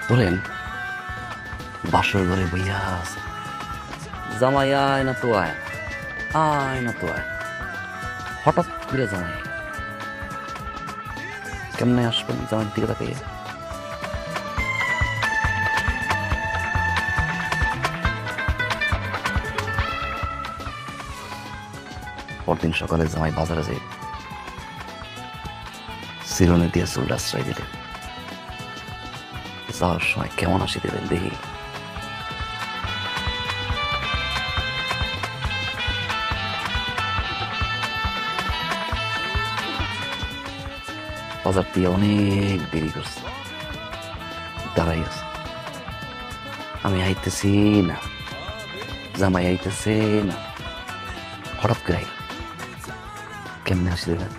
ধরেন বাসর ঘরে বইয়া আছে, জামাই আয় না তো আয়, আয় না তো আয়, হঠাৎ করে জামাই কেমনে আসবেন জামাইয়ের দিকে তাকাইয়া? পরদিন সকালে জামাই বাজারে যাই চিরুনি দিয়ে চুল আশ্রয় দিলে যাওয়ার সময় কেমন হাসি দিলেন দেখি। বাজার দিয়ে অনেক দেরি করছে, দাঁড়াই আছে, আমি আইতেছি না, জামাই আইতেছে না, হঠাৎ করে আইল, কেমনে হাসি দিলেন?